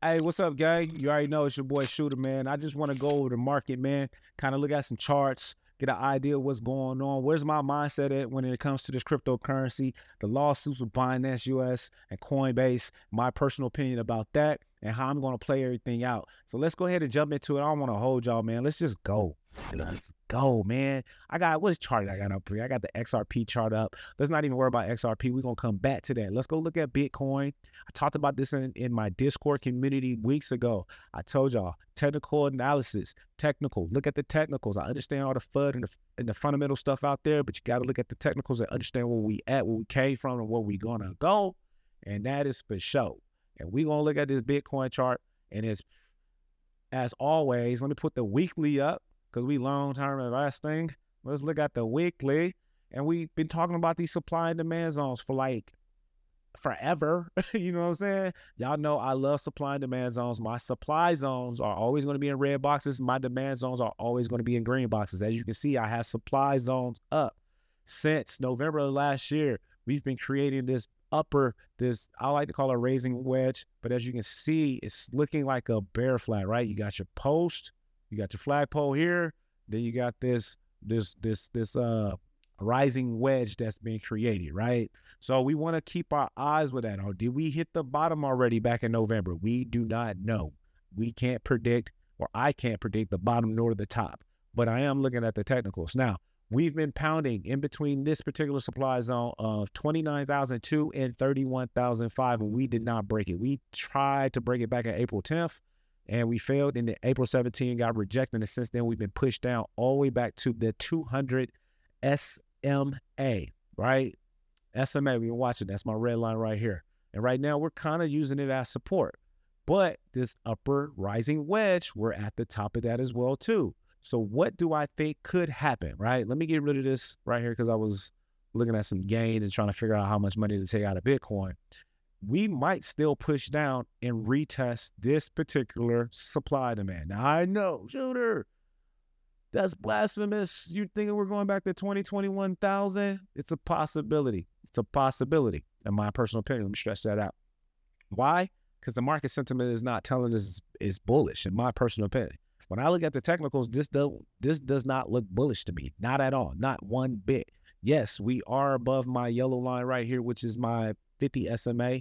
Hey, what's up, gang? You already know it's your boy Shooter, man. I just want to go over the market, man. Kind of look at some charts, get an idea of what's going on. Where's my mindset at when it comes to this cryptocurrency, the lawsuits with Binance US and Coinbase, my personal opinion about that, and how I'm going to play everything out. So let's go ahead and jump into it. I don't want to hold y'all, man. Let's just go. Let's go, man. What chart I got up here? I got the XRP chart up. Let's not even worry about XRP. We're going to come back to that. Let's go look at Bitcoin. I talked about this in my Discord community weeks ago. I told y'all, technical analysis, technical. Look at the technicals. I understand all the FUD and the fundamental stuff out there, but you got to look at the technicals and understand where we at, where we came from, and where we going to go. And that is for sure. And we're going to look at this Bitcoin chart. And it's, as always, let me put the weekly up, because we long-term investing. Let's look at the weekly. And we've been talking about these supply and demand zones for like forever. You know what I'm saying? Y'all know I love supply and demand zones. My supply zones are always going to be in red boxes. My demand zones are always going to be in green boxes. As you can see, I have supply zones up since November of last year. We've been creating this I like to call it a raising wedge, but as you can see, it's looking like a bear flag, right? You got your post, you got your flagpole here, then you got this rising wedge that's being created, right? So we want to keep our eyes with that. Or did we hit the bottom already back in November? We do not know. We can't predict, or I can't predict the bottom nor the top, but I am looking at the technicals. Now, we've been pounding in between this particular supply zone of 29,002 and 31,005, and we did not break it. We tried to break it back on April 10th, and we failed. And then April 17th got rejected, and since then we've been pushed down all the way back to the 200 SMA, right? SMA, we've been watching. That's my red line right here. And right now we're kind of using it as support. But this upper rising wedge, we're at the top of that as well too. So what do I think could happen, right? Let me get rid of this right here, because I was looking at some gain and trying to figure out how much money to take out of Bitcoin. We might still push down and retest this particular supply demand. Now, I know, Shooter, that's blasphemous. You thinking we're going back to 21,000? It's a possibility. It's a possibility, in my personal opinion. Let me stress that out. Why? Because the market sentiment is not telling us it's bullish, in my personal opinion. When I look at the technicals, this does not look bullish to me. Not at all. Not one bit. Yes, we are above my yellow line right here, which is my 50 SMA,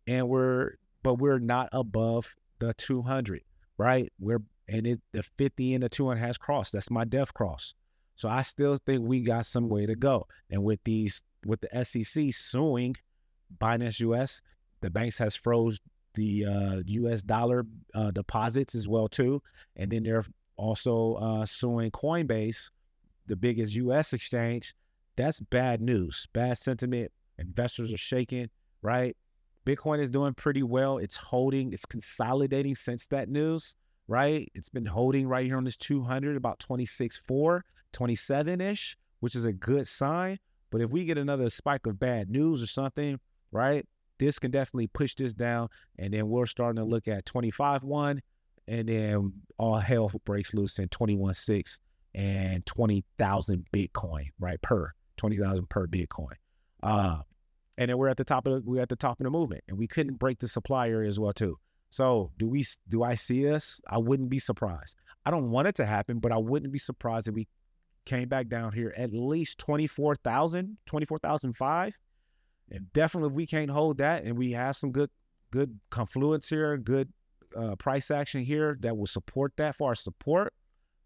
and we're not above the 200, right? The 50 and the 200 has crossed. That's my death cross. So I still think we got some way to go. And with the SEC suing Binance US, the banks has froze the US dollar deposits as well too. And then they're also suing Coinbase, the biggest US exchange. That's bad news, bad sentiment. Investors are shaking, right? Bitcoin is doing pretty well. It's holding, it's consolidating since that news, right? It's been holding right here on this 200, about 26.4, 27-ish, which is a good sign. But if we get another spike of bad news or something, right, this can definitely push this down, and then we're starting to look at 25.1, and then all hell breaks loose in 21.6 and 20,000 Bitcoin, right? 20,000 per Bitcoin. And then we're at the top of the movement, and we couldn't break the supply area as well too. So do I see us? I wouldn't be surprised. I don't want it to happen, but I wouldn't be surprised if we came back down here at least 24,000, 24,005. And definitely, if we can't hold that, and we have some good confluence here, good price action here that will support that for our support.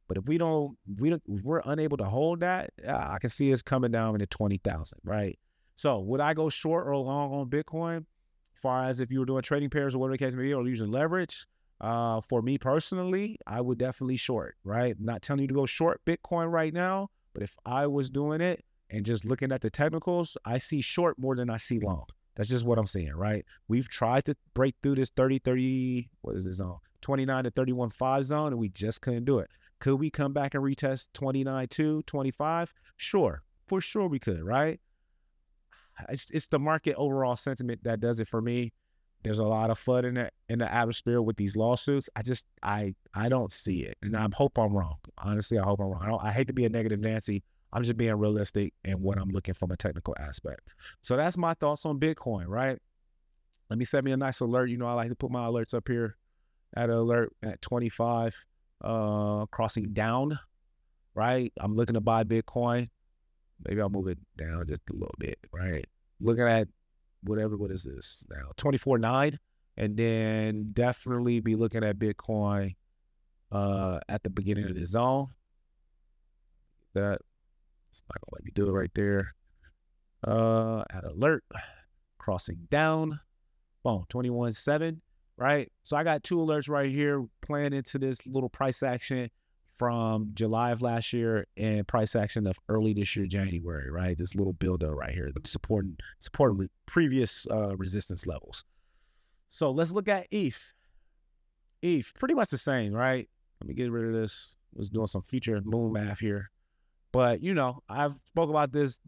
But if we're unable to hold that, I can see us coming down into 20,000, right? So would I go short or long on Bitcoin? As far as if you were doing trading pairs or whatever the case may be, or using leverage, for me personally, I would definitely short, right? I'm not telling you to go short Bitcoin right now, but if I was doing it and just looking at the technicals, I see short more than I see long. That's just what I'm saying, right? We've tried to break through this 29 to 31.5 zone, and we just couldn't do it. Could we come back and retest 29.2, 25? Sure, for sure we could, right? It's the market overall sentiment that does it for me. There's a lot of FUD in the atmosphere with these lawsuits. I don't see it, and I hope I'm wrong. Honestly, I hope I'm wrong. I hate to be a negative Nancy. I'm just being realistic in what I'm looking from a technical aspect. So that's my thoughts on Bitcoin, right? Let me set me a nice alert. You know, I like to put my alerts up here at an alert at 25, crossing down, right? I'm looking to buy Bitcoin. Maybe I'll move it down just a little bit, right? Looking at what is this now? 24.9, and then definitely be looking at Bitcoin at the beginning of the zone. That it's not gonna let me do it right there. At alert, crossing down, boom, 21.7, right? So I got two alerts right here playing into this little price action from July of last year and price action of early this year, January, right? This little builder right here, supporting previous resistance levels. So let's look at ETH. ETH, pretty much the same, right? Let me get rid of this. I was doing some future moon math here. But, you know, I've spoke about this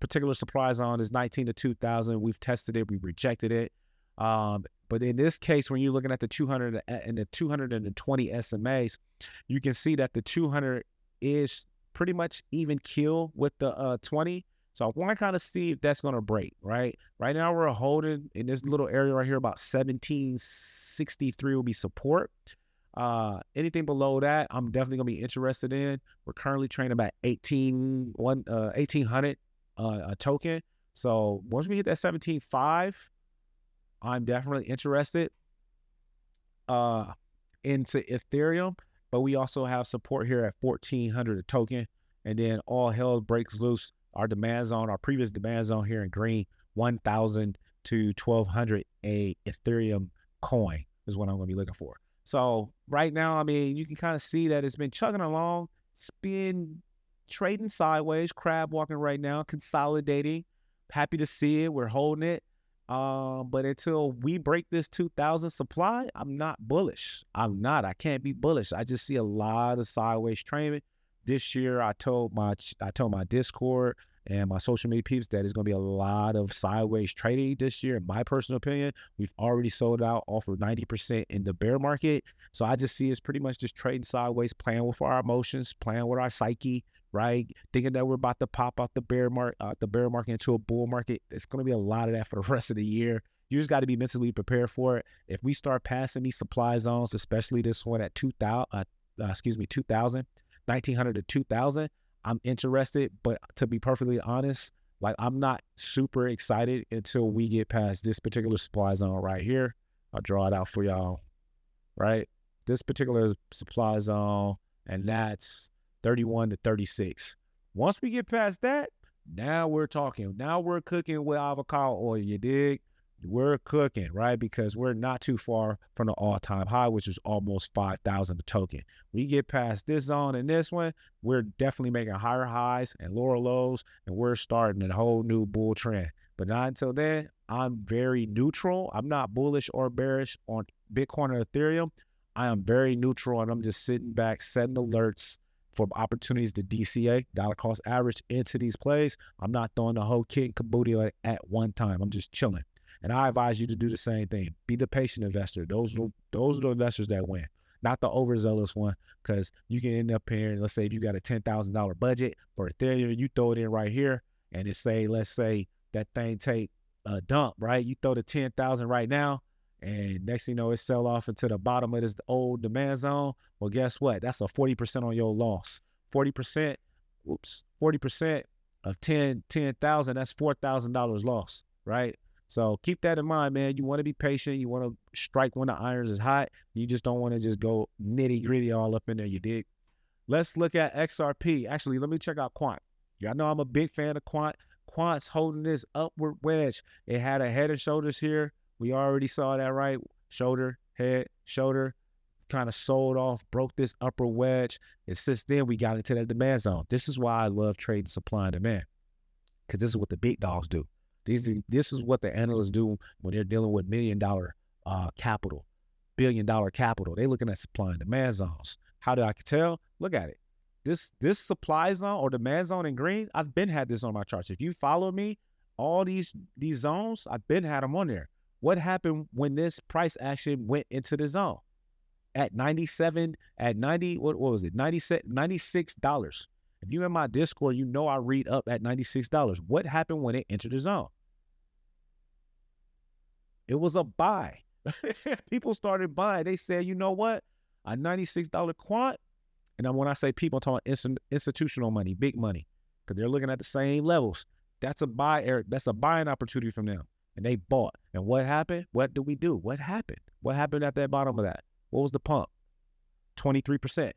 particular supply zone is 19 to 2,000. We've tested it. We've rejected it. But in this case, when you're looking at the 200 and the 220 SMAs, you can see that the 200 is pretty much even kill with the 20. So I want to kind of see if that's going to break, right? Right now, we're holding in this little area right here, about 1763 will be support. Anything below that, I'm definitely gonna be interested in. We're currently trading about 1800 a token. So once we hit that 17.5, I'm definitely interested into Ethereum. But we also have support here at 1400 a token, and then all hell breaks loose. Our demand zone, our previous demand zone here in green, 1,000 to 1,200 a Ethereum coin is what I'm gonna be looking for. So right now, I mean, you can kind of see that it's been chugging along. It's been trading sideways, crab walking right now, consolidating. Happy to see it. We're holding it. But until we break this 2,000 supply, I'm not bullish. I'm not. I can't be bullish. I just see a lot of sideways trading. This year, I told my Discord and my social media peeps that it's going to be a lot of sideways trading this year. In my personal opinion, we've already sold out off of 90% in the bear market. So I just see it's pretty much just trading sideways, playing with our emotions, playing with our psyche, right? Thinking that we're about to pop out the bear market into a bull market. It's going to be a lot of that for the rest of the year. You just got to be mentally prepared for it. If we start passing these supply zones, especially this one at 2,000, 1,900 to 2,000, I'm interested, but to be perfectly honest, like I'm not super excited until we get past this particular supply zone right here. I'll draw it out for y'all, right? This particular supply zone, and that's 31 to 36. Once we get past that, now we're talking. Now we're cooking with avocado oil, you dig? We're cooking, right? Because we're not too far from the all-time high, which is almost 5,000 a token. We get past this zone and this one, we're definitely making higher highs and lower lows, and we're starting a whole new bull trend. But not until then, I'm very neutral. I'm not bullish or bearish on Bitcoin or Ethereum. I am very neutral, and I'm just sitting back, setting alerts for opportunities to DCA, dollar cost average, into these plays. I'm not throwing the whole kit and caboodle at one time. I'm just chilling. And I advise you to do the same thing. Be the patient investor. Those are the investors that win, not the overzealous one, because you can end up paying, let's say if you got a $10,000 budget for Ethereum, you throw it in right here, and let's say that thing take a dump, right? You throw the 10,000 right now, and next thing you know, it sell off into the bottom of this old demand zone. Well, guess what? That's a 40% on your loss. 40% of 10,000, that's $4,000 loss, right? So keep that in mind, man. You want to be patient. You want to strike when the irons is hot. You just don't want to just go nitty gritty all up in there, you dig? Let's look at XRP. Actually, let me check out Quant. Y'all know I'm a big fan of Quant. Quant's holding this upward wedge. It had a head and shoulders here. We already saw that, right? Shoulder, head, shoulder, kind of sold off, broke this upper wedge. And since then, we got into that demand zone. This is why I love trading supply and demand, because this is what the big dogs do. This is what the analysts do when they're dealing with $1 million capital, $1 billion capital. They're looking at supply and demand zones. How do I tell? Look at it. This supply zone or demand zone in green, I've been had this on my charts. If you follow me, all these zones, I've been had them on there. What happened when this price action went into the zone? At 97, at 90, what was it? $96. If you in my Discord, you know I read up at $96. What happened when it entered the zone? It was a buy. People started buying. They said, you know what? A $96 quant. And then when I say people, I'm talking institutional money, big money, because they're looking at the same levels. That's a buying opportunity from them. And they bought. And what happened? What did we do? What happened? What happened at that bottom of that? What was the pump? 23%.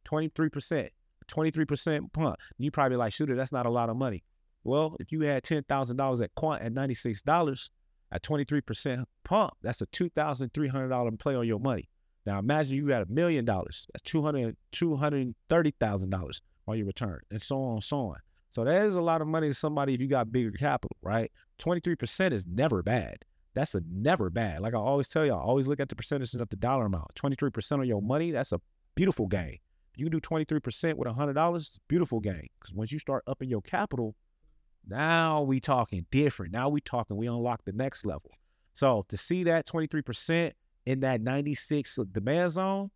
23%. 23% pump. You probably like, shooter, that's not a lot of money. Well, if you had $10,000 at quant at $96 at 23% pump, that's a $2,300 play on your money. Now imagine you had $1 million. That's $230,000 on your return, and so on and so on. So that is a lot of money to somebody if you got bigger capital, right? 23% is never bad. That's a never bad. Like I always tell y'all, always look at the percentages of the dollar amount. 23% of your money, that's a beautiful gain. If you can do 23% with $100, it's a beautiful gain. Because once you start upping your capital, now we talking different. Now we talking, we unlock the next level. So to see that 23% in that 96 demand zone,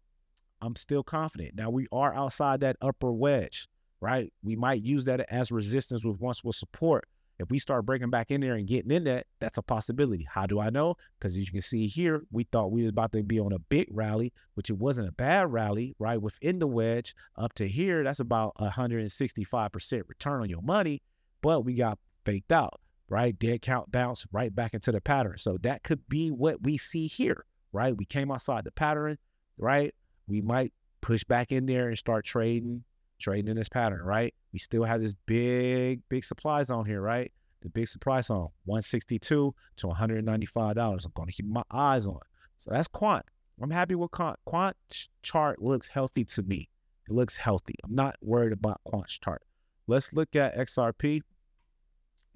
I'm still confident. Now we are outside that upper wedge, right? We might use that as resistance with once with support. If we start breaking back in there and getting in that, that's a possibility. How do I know? Because as you can see here, we thought we was about to be on a big rally, which it wasn't a bad rally, right? Within the wedge up to here, that's about 165% return on your money, but we got faked out, right? Dead count bounce right back into the pattern. So that could be what we see here, right? We came outside the pattern, right? We might push back in there and start trading in this pattern, right? We still have this big supply zone here, right? The big supply zone, 162 to $195. I'm going to keep my eyes on. So that's quant. I'm happy with quant. Quant chart looks healthy to me. It looks healthy. I'm not worried about quant chart. Let's look at XRP.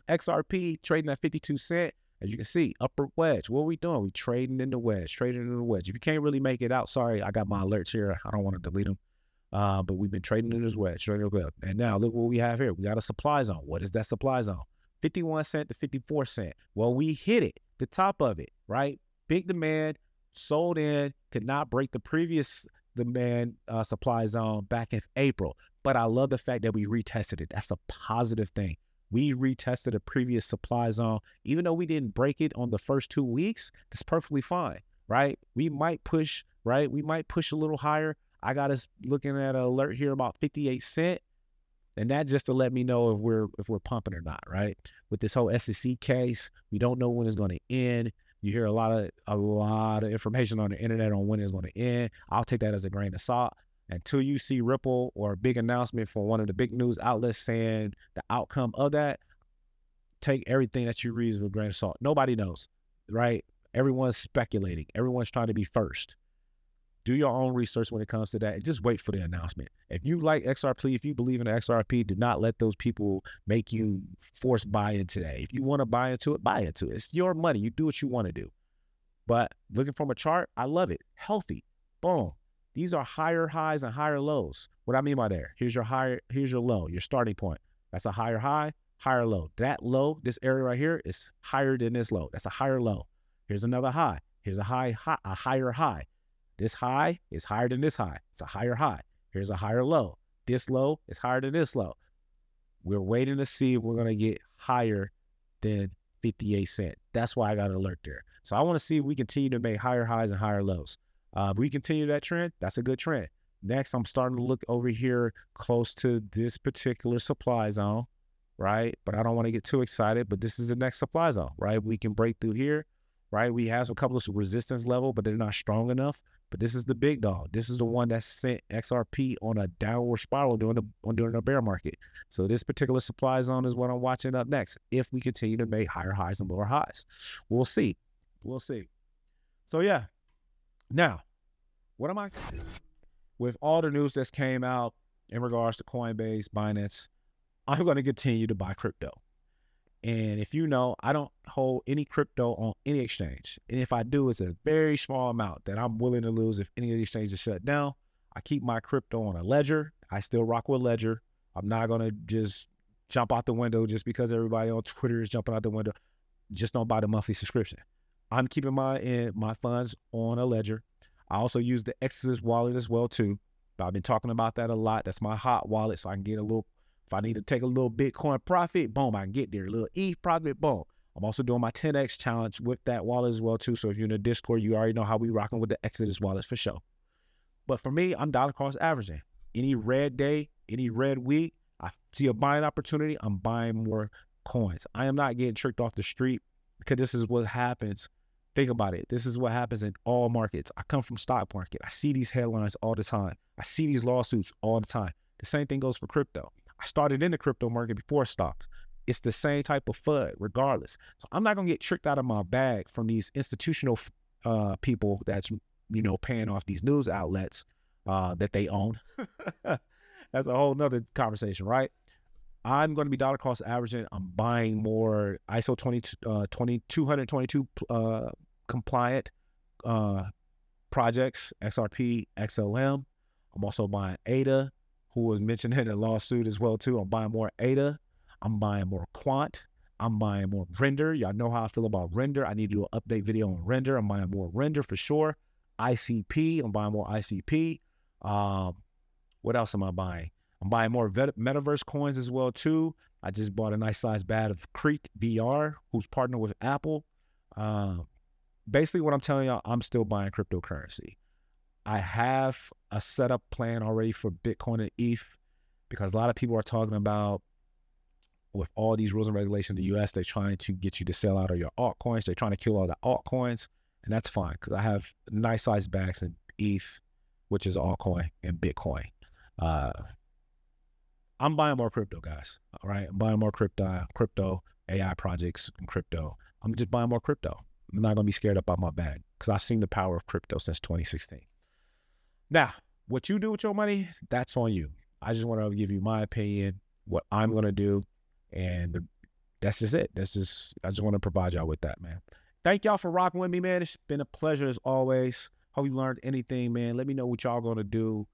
XRP trading at 52 cents. As you can see, upper wedge. What are we doing? We trading in the wedge, trading in the wedge. If you can't really make it out, sorry, I got my alerts here. I don't want to delete them. But we've been trading in this wedge, trading up. And now look what we have here. We got a supply zone. What is that supply zone? 51 cent to 54 cent. Well, we hit it, the top of it, right? Big demand, sold in, could not break the previous demand supply zone back in April. But I love the fact that we retested it. That's a positive thing. We retested a previous supply zone. Even though we didn't break it on the first 2 weeks, that's perfectly fine, right? We might push, right? We might push a little higher. I got us looking at an alert here about 58 cents. And that just to let me know if we're pumping or not, right? With this whole SEC case, we don't know when it's going to end. You hear a lot of information on the internet on when it's going to end. I'll take that as a grain of salt. Until you see Ripple or a big announcement from one of the big news outlets saying the outcome of that, take everything that you read with a grain of salt. Nobody knows, right? Everyone's speculating. Everyone's trying to be first. Do your own research when it comes to that and just wait for the announcement. If you like XRP, if you believe in the XRP, do not let those people make you force buy into that. If you want to buy into it, buy into it. It's your money. You do what you want to do. But looking from a chart, I love it. Healthy. Boom. These are higher highs and higher lows. What I mean by there, here's your low, your starting point. That's a higher high, higher low. That low, this area right here is higher than this low. That's a higher low. Here's another high. Here's a higher high. This high is higher than this high. It's a higher high. Here's a higher low. This low is higher than this low. We're waiting to see if we're going to get higher than 58 cents. That's why I got an alert there. So I want to see if we continue to make higher highs and higher lows. If we continue that trend, that's a good trend. Next, I'm starting to look over here close to this particular supply zone, right? But I don't want to get too excited, but this is the next supply zone, right? We can break through here, right? We have a couple of resistance level, but they're not strong enough. But this is the big dog. This is the one that sent XRP on a downward spiral during the bear market. So this particular supply zone is what I'm watching up next. If we continue to make higher highs and lower highs, we'll see. We'll see. So yeah. Now, what am I with all the news that's came out in regards to Coinbase, Binance? I'm going to continue to buy crypto. And if you know, I don't hold any crypto on any exchange. And if I do, it's a very small amount that I'm willing to lose if any of the exchanges shut down. I keep my crypto on a ledger. I still rock with ledger. I'm not going to just jump out the window just because everybody on Twitter is jumping out the window. Just don't buy the monthly subscription. I'm keeping my funds on a ledger. I also use the Exodus wallet as well too. I've been talking about that a lot. That's my hot wallet, so I can get a little. If I need to take a little Bitcoin profit, boom, I can get there. A little ETH profit, boom. I'm also doing my 10x challenge with that wallet as well too. So if you're in the Discord, you already know how we rocking with the Exodus wallets for sure. But for me, I'm dollar cost averaging. Any red day, any red week, I see a buying opportunity, I'm buying more coins. I am not getting tricked off the street, because this is what happens. Think about it. This is what happens in all markets. I come from stock market. I see these headlines all the time. I see these lawsuits all the time. The same thing goes for crypto. I started in the crypto market before stocks. It's the same type of FUD regardless. So I'm not going to get tricked out of my bag from these institutional people that's, you know, paying off these news outlets that they own. That's a whole nother conversation, right? I'm going to be dollar cost averaging. I'm buying more ISO 222 compliant projects, XRP, XLM. I'm also buying ADA, who was mentioned in the lawsuit as well too. I'm buying more ADA. I'm buying more Quant. I'm buying more Render. Y'all know how I feel about Render. I need to do an update video on Render. I'm buying more Render for sure. ICP. I'm buying more ICP. What else am I buying? I'm buying more metaverse coins as well too. I just bought a nice size bag of Creek VR, who's partnered with Apple. Basically what I'm telling y'all, I'm still buying cryptocurrency. I have a setup plan already for Bitcoin and ETH, because a lot of people are talking about, with all these rules and regulations in the US, they're trying to get you to sell out of your altcoins. They're trying to kill all the altcoins, and that's fine, because I have nice size bags in ETH, which is altcoin, and Bitcoin. I'm buying more crypto, guys. All right, I'm buying more crypto AI projects and crypto. I'm just buying more crypto. I'm not gonna be scared about my bag, because I've seen the power of crypto since 2016. Now, what you do with your money, that's on you. I just want to give you my opinion, what I'm gonna do, and that's just it. I just want to provide y'all with that, man. Thank y'all for rocking with me, man. It's been a pleasure as always. Hope you learned anything, man. Let me know what y'all gonna do.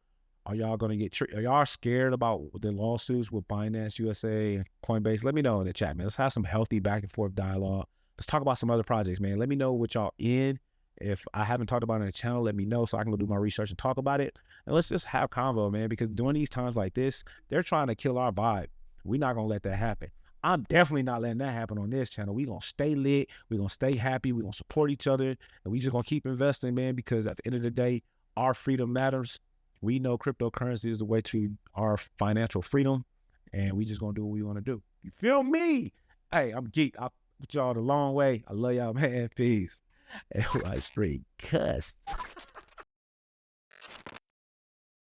Are y'all gonna get tricked? Are y'all scared about the lawsuits with Binance USA and Coinbase? Let me know in the chat, man. Let's have some healthy back and forth dialogue. Let's talk about some other projects, man. Let me know what y'all in. If I haven't talked about it in the channel, let me know so I can go do my research and talk about it. And let's just have convo, man, because during these times like this, they're trying to kill our vibe. We're not gonna let that happen. I'm definitely not letting that happen on this channel. We're gonna stay lit. We're gonna stay happy. We're gonna support each other. And we just gonna keep investing, man, because at the end of the day, our freedom matters. We know cryptocurrency is the way to our financial freedom, and we just gonna do what we want to do. You feel me? Hey, I'm Geek. I'll put y'all the long way. I love y'all, man. Peace. And I straight cuss.